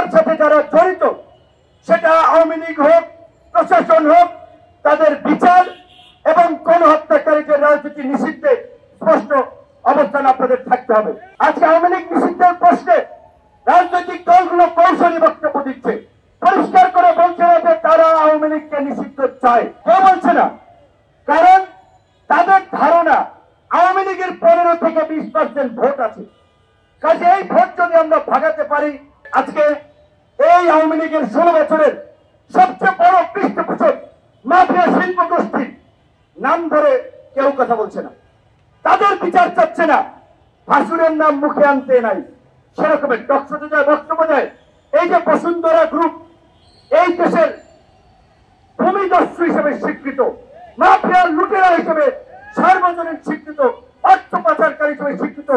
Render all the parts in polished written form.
হত্যার সাথে যারা জড়িত, সেটা আওয়ামী লীগ হোক, প্রশাসন হোক, তাদের বিচার এবং কোন হত্যাকারীদের রাজনীতি নিষিদ্ধে স্পষ্ট অবস্থান আপনাদের থাকতে হবে। আজকে আওয়ামী লীগ নিষিদ্ধের প্রশ্নে রাজনৈতিক দলগুলো কৌশলী বক্তব্য দিচ্ছে, পরিষ্কার করে বলছে না যে তারা আওয়ামী লীগকে নিষিদ্ধ চায়। কেউ বলছে না, কারণ তাদের ধারণা আওয়ামী লীগের 15 থেকে 20% ভোট আছে। কাজে এই ভোট যদি আমরা ভাগাতে পারি, আজকে এই আওয়ামী লীগের 16 বছরের সবচেয়ে বড় পৃষ্ঠপোষক মাফিয়া শিল্প গোষ্ঠীর নাম ধরে কেউ কথা বলছে না, তাদের বিচার চাচ্ছে না, ভাসুরের নাম মুখে আনতে নাই, সেরকমের টকশোতে যায়, বক্তব্য দেয়। এই যে বসুন্ধরা গ্রুপ এই দেশের ভূমিদস্যু হিসেবে স্বীকৃত, মাফিয়া লুটেরা হিসেবে সার্বজনীন স্বীকৃত, অর্থ পাচারকারী হিসেবে স্বীকৃত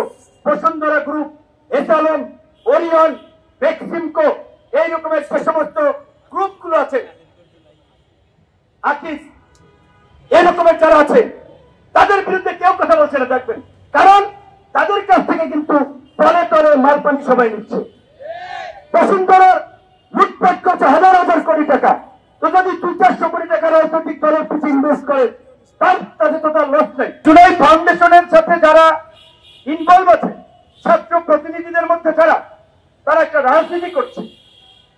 বসুন্ধরা গ্রুপ, এসালন, ওরিয়ন, বেক্সিমকো, এই রকমের যে সমস্ত গ্রুপগুলো আছে, আকিস, এই রকমের যারা আছে, তাদের বিরুদ্ধে কেউ কথা বলছে না। দেখবেন, কারণ তাদের কাছ থেকে কিন্তু তলে তলে মালপানি সবাই নিচ্ছে। বসুন্ধরা লুটপাট করছে হাজার হাজার কোটি টাকা। তো যদি 200-400 কোটি টাকা রাজনৈতিক দলের পিছিয়ে ইনভেস্ট করে, তাদের তো তার লস নেই। জুলাই ফাউন্ডেশনের সাথে যারা ইনভলভ আছে, ছাত্র প্রতিনিধিদের মধ্যে যারা, তারা একটা রাজনীতি করছে,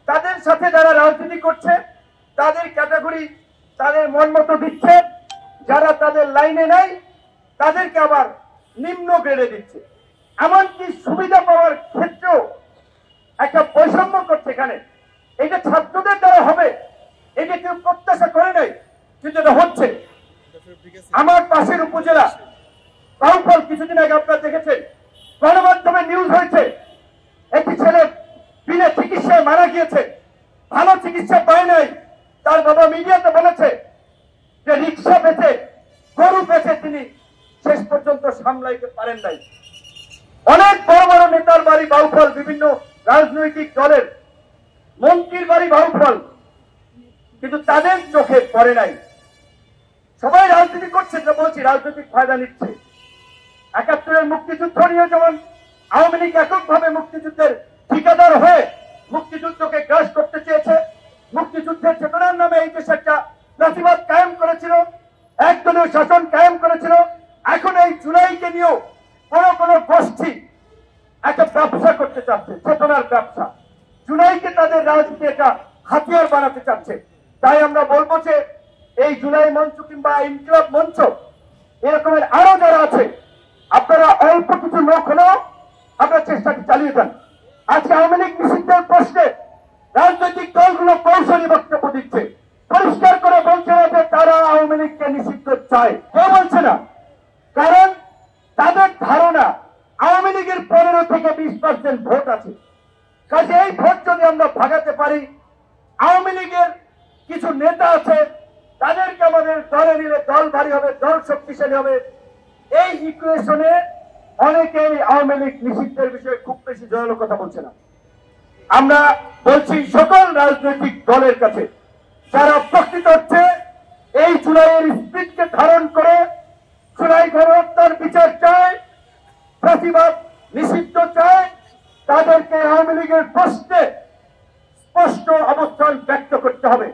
তাদের সাথে যারা রাজনীতি করছে তাদের ক্যাটাগরি তাদের মন মতো দিচ্ছে, যারা তাদের লাইনে নাই তাদেরকে আবার নিম্ন গ্রেডে দিচ্ছে। এমনকি সুবিধা পাওয়ার ক্ষেত্রেও একটা বৈষম্য করছে। এখানে এটা ছাত্রদের দ্বারা হবে, এটা কেউ প্রত্যাশা করে নাই, কিন্তু এটা হচ্ছে। আমার পাশের উপজেলা বাউফল, কিছুদিন আগে আপনারা দেখেছেন, গণমাধ্যমে নিউজ হয়েছে, একটি ছেলে বিনা চিকিৎসায় মারা গিয়েছে, ভালো চিকিৎসা পায় নাই। তার বাবা মিডিয়াতে বলেছে যে রিক্সা বেচে, গরু বেচে তিনি শেষ পর্যন্ত সামলাইতে পারেন নাই। অনেক বড় বড় নেতার বাড়ি বাউফল, বিভিন্ন রাজনৈতিক দলের মন্ত্রীর বাড়ি বাউফল, কিন্তু তাদের চোখে পড়ে নাই। সবাই রাজনীতি করছে, বলছি রাজনৈতিক ফায়দা নিচ্ছে। 71-এর মুক্তিযুদ্ধ নিয়ে যেমন আওয়ামী লীগ এককভাবে মুক্তিযুদ্ধের ঠিকাদার হয়ে মুক্তিযুদ্ধকে গ্রাস করতে চেয়েছে, মুক্তিযুদ্ধের চেতনার নামে এই দেশে একটা প্রতিবাদ কায়েম করেছিল, একদলীয় শাসন কায়েম করেছিল। এখন এই জুলাইকে নিয়েও কোন গোষ্ঠী একটা ব্যবসা করতে চাচ্ছে, চেতনার ব্যবসা। জুলাইকে তাদের রাজনীতি একটা হাতিয়ার বানাতে চাচ্ছে। তাই আমরা বলবো যে এই জুলাই মঞ্চ কিংবা ইনকিলাব মঞ্চ, এরকমের আরো যারা আছে, আপনারা অল্প কিছু লোক হলেও আপনার চেষ্টাটি চালিয়ে যান। আজকে আওয়ামী লীগ নিষিদ্ধের প্রশ্নে রাজনৈতিক দলগুলো কৌশলী বক্তব্য দিচ্ছে, পরিষ্কার করে বলছে না যে তারা আওয়ামী লীগকে নিষিদ্ধ চায়। কেউ বলছে না, কারণ তাদের ধারণা আওয়ামী লীগের 15 থেকে 20% ভোট আছে। কাজে এই ভোট যদি আমরা ভাগাতে পারি, আওয়ামী লীগের কিছু নেতা আছে, তাদেরকে আমাদের দলে নিলে দল ভারী হবে, দল শক্তিশালী হবে। এই ইকুয়েশনে অনেকেই আওয়ামী লীগ নিষিদ্ধের বিষয়ে খুব বেশি জোরালো কথা বলছে না। আমরা বলছি সকল রাজনৈতিক দলের কাছে, যারা প্রকৃত হচ্ছে এই জুলাইয়ের স্পিরিটকে ধারণ করে জুলাই গণহত্যার বিচার চায়, প্রতিবাদ নিষিদ্ধ চায়, তাদেরকে আওয়ামী লীগের প্রশ্নে স্পষ্ট অবস্থান ব্যক্ত করতে হবে।